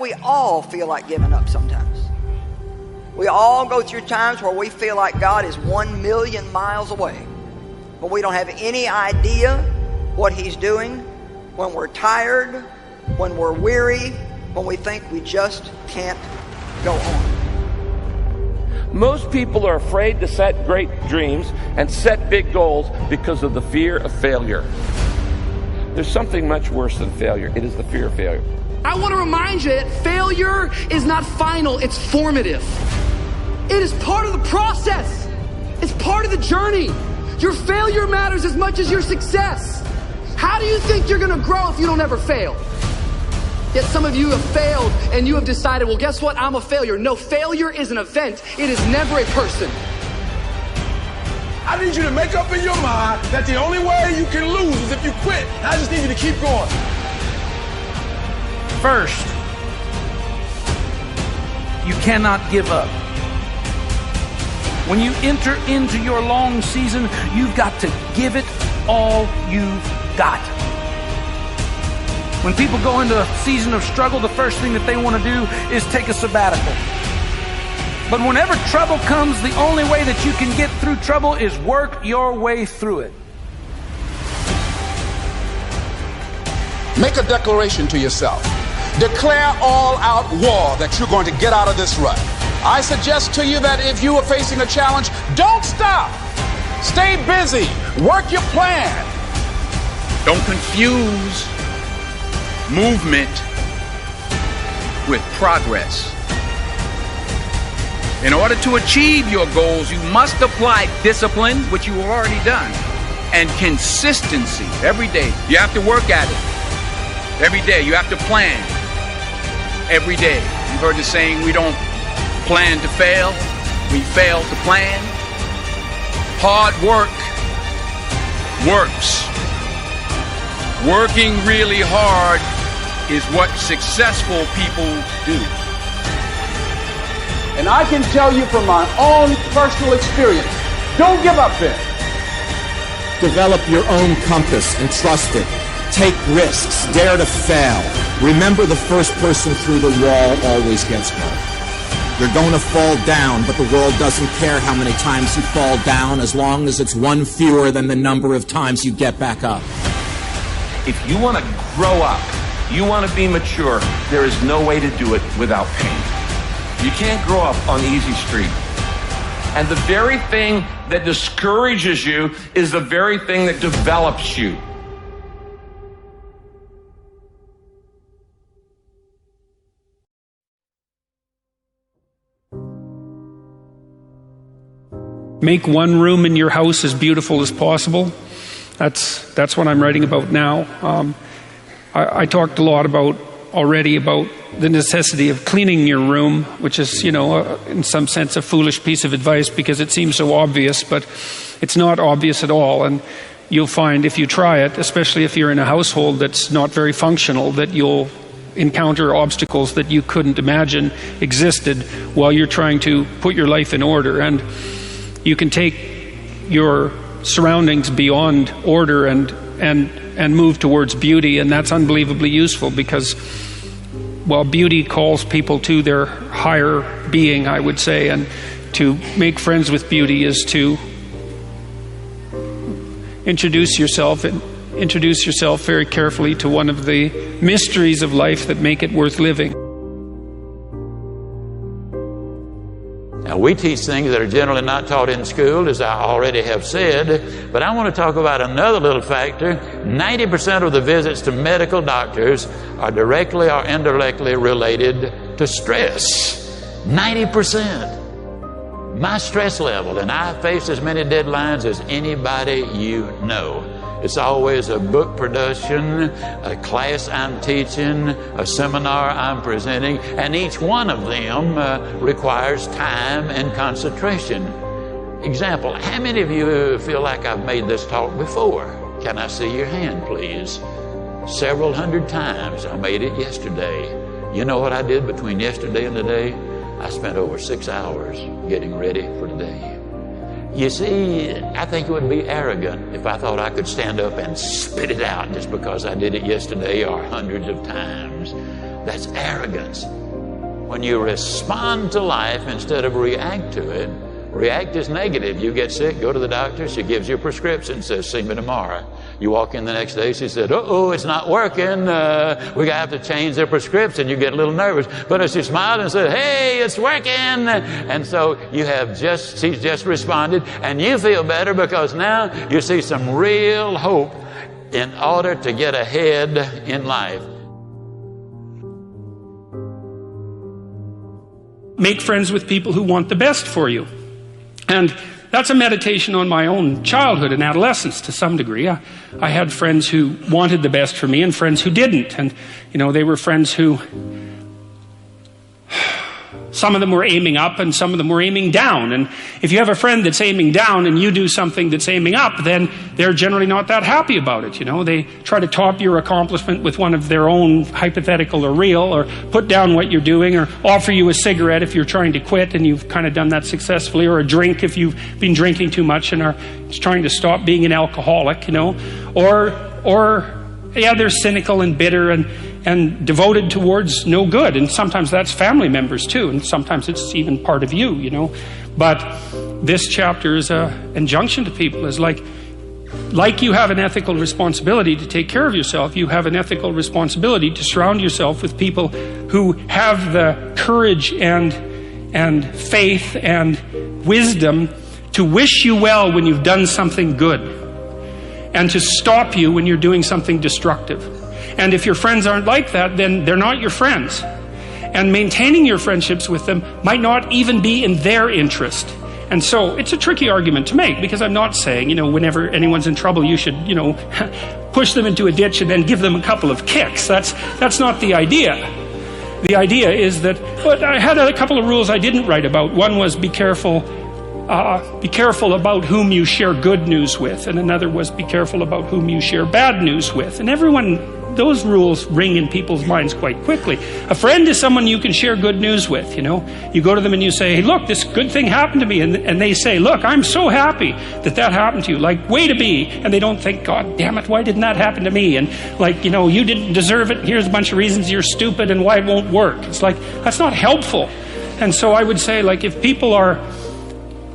We all feel like giving up sometimes. We all go through times where we feel like God is 1,000,000 miles away, but we don't have any idea what He's doing. When we're tired, when we're weary, when we think we just can't go on. Most people are afraid to set great dreams and set big goals because of the fear of failure. There's something much worse than failure. It is the fear of failure. I want to remind you that failure is not final, it's formative. It is part of the process. It's part of the journey. Your failure matters as much as your success. How do you think you're going to grow if you don't ever fail? Yet some of you have failed and you have decided, well, guess what? I'm a failure. No, failure is an event. It is never a person. I need you to make up in your mind that the only way you can lose is if you quit. I just need you to keep going. First, you cannot give up. When you enter into your long season, you've got to give it all you've got. When people go into a season of struggle, the first thing that they want to do is take a sabbatical. But whenever trouble comes, the only way that you can get through trouble is work your way through it. Make a declaration to yourself. Declare all-out war that you're going to get out of this rut. I suggest to you that if you are facing a challenge, don't stop. Stay busy. Work your plan. Don't confuse movement with progress. In order to achieve your goals, you must apply discipline, which you have already done, and consistency every day. You have to work at it. Every day, you have to plan. Every day. You've heard the saying, we don't plan to fail, we fail to plan. Hard work works. Working really hard is what successful people do. And I can tell you from my own personal experience, don't give up then. Develop your own compass and trust it. Take risks. Dare to fail. Remember, the first person through the wall always gets one. You're going to fall down, but the world doesn't care how many times you fall down as long as it's one fewer than the number of times you get back up. If you want to grow up, you want to be mature, there is no way to do it without pain. You can't grow up on easy street. And the very thing that discourages you is the very thing that develops you. Make one room in your house as beautiful as possible. That's what I'm writing about now. I talked a lot already about the necessity of cleaning your room, which is, in some sense a foolish piece of advice because it seems so obvious, but it's not obvious at all. And you'll find if you try it, especially if you're in a household that's not very functional, that you'll encounter obstacles that you couldn't imagine existed while you're trying to put your life in order. And you can take your surroundings beyond order and move towards beauty, and that's unbelievably useful because, well, beauty calls people to their higher being, I would say, and to make friends with beauty is to introduce yourself very carefully to one of the mysteries of life that make it worth living. Now, we teach things that are generally not taught in school, as I already have said, but I want to talk about another little factor. 90% of the visits to medical doctors are directly or indirectly related to stress. 90%. My stress level, and I face as many deadlines as anybody you know. It's always a book production, a class I'm teaching, a seminar I'm presenting, and each one of them requires time and concentration. Example, how many of you feel like I've made this talk before? Can I see your hand, please? Several hundred times. I made it yesterday. You know what I did between yesterday and today? I spent over 6 hours getting ready for today. You see, I think it would be arrogant if I thought I could stand up and spit it out just because I did it yesterday or hundreds of times. That's arrogance. When you respond to life instead of react to it, react is negative. You get sick, go to the doctor, she gives you a prescription, says, see me tomorrow. You walk in the next day, she said, uh-oh, it's not working. We're going to have to change their prescription. You get a little nervous. But if she smiled and said, hey, it's working. And so she's just responded, and you feel better because now you see some real hope in order to get ahead in life. Make friends with people who want the best for you. And that's a meditation on my own childhood and adolescence to some degree. I had friends who wanted the best for me and friends who didn't. And, they were friends who, some of them were aiming up and some of them were aiming down. And if you have a friend that's aiming down and you do something that's aiming up, then they're generally not that happy about it. They try to top your accomplishment with one of their own, hypothetical or real, or put down what you're doing, or offer you a cigarette if you're trying to quit and you've kind of done that successfully, or a drink if you've been drinking too much and are trying to stop being an alcoholic, or they're cynical and bitter and devoted towards no good. And sometimes that's family members too, and sometimes it's even part of you, But this chapter is an injunction to people, is like you have an ethical responsibility to take care of yourself, you have an ethical responsibility to surround yourself with people who have the courage and faith and wisdom to wish you well when you've done something good, and to stop you when you're doing something destructive. And if your friends aren't like that, then they're not your friends. And maintaining your friendships with them might not even be in their interest. And so it's a tricky argument to make, because I'm not saying, whenever anyone's in trouble, you should, push them into a ditch and then give them a couple of kicks. That's not the idea. The idea is that, but I had a couple of rules I didn't write about. One was be careful about whom you share good news with, and another was be careful about whom you share bad news with. And those rules ring in people's minds quite quickly. A friend is someone you can share good news with, You go to them and you say, hey, look, this good thing happened to me. And they say, look, I'm so happy that happened to you. Like, way to be. And they don't think, God damn it, why didn't that happen to me? And you didn't deserve it. Here's a bunch of reasons you're stupid and why it won't work. It's like, that's not helpful. And so I would say, if people are,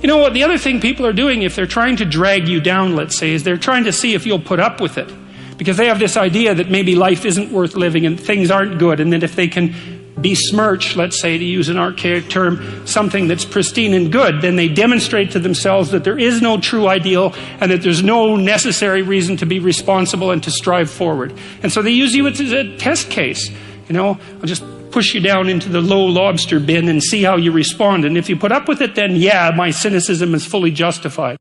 the other thing people are doing, if they're trying to drag you down, let's say, is they're trying to see if you'll put up with it. Because they have this idea that maybe life isn't worth living and things aren't good, and that if they can besmirch, let's say, to use an archaic term, something that's pristine and good, then they demonstrate to themselves that there is no true ideal and that there's no necessary reason to be responsible and to strive forward. And so they use you as a test case. I'll just push you down into the low lobster bin and see how you respond. And if you put up with it, then yeah, my cynicism is fully justified.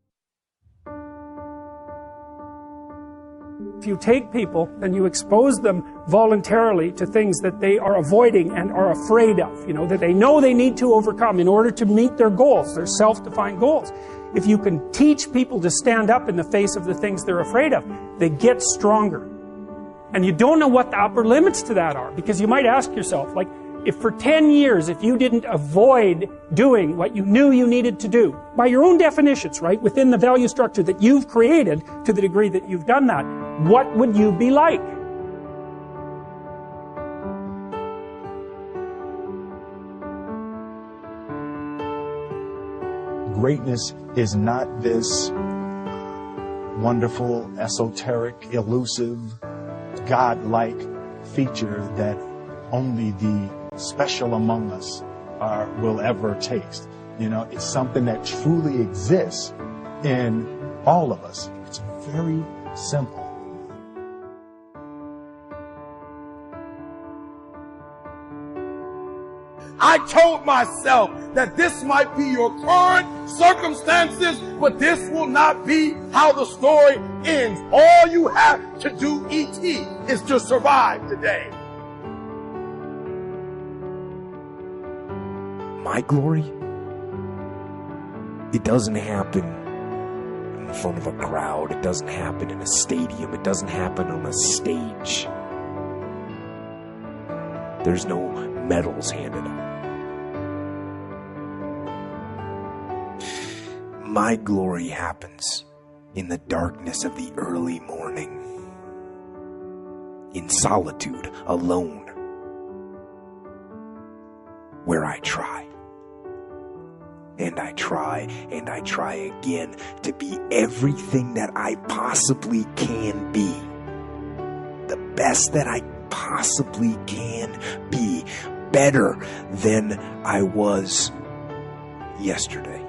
If you take people and you expose them voluntarily to things that they are avoiding and are afraid of, that they know they need to overcome in order to meet their goals, their self-defined goals. If you can teach people to stand up in the face of the things they're afraid of, they get stronger. And you don't know what the upper limits to that are, because you might ask yourself, if for 10 years, if you didn't avoid doing what you knew you needed to do, by your own definitions, right, within the value structure that you've created, to the degree that you've done that, what would you be like? Greatness is not this wonderful, esoteric, elusive, God-like feature that only the special among us will ever taste. It's something that truly exists in all of us. It's very simple. I told myself that this might be your current circumstances, but this will not be how the story ends. All you have to do, E.T., is to survive today. My glory, it doesn't happen in front of a crowd. It doesn't happen in a stadium. It doesn't happen on a stage. There's no medals handed out. My glory happens in the darkness of the early morning, in solitude, alone, where I try. And I try and I try again to be everything that I possibly can be. The best that I possibly can be. Better than I was yesterday.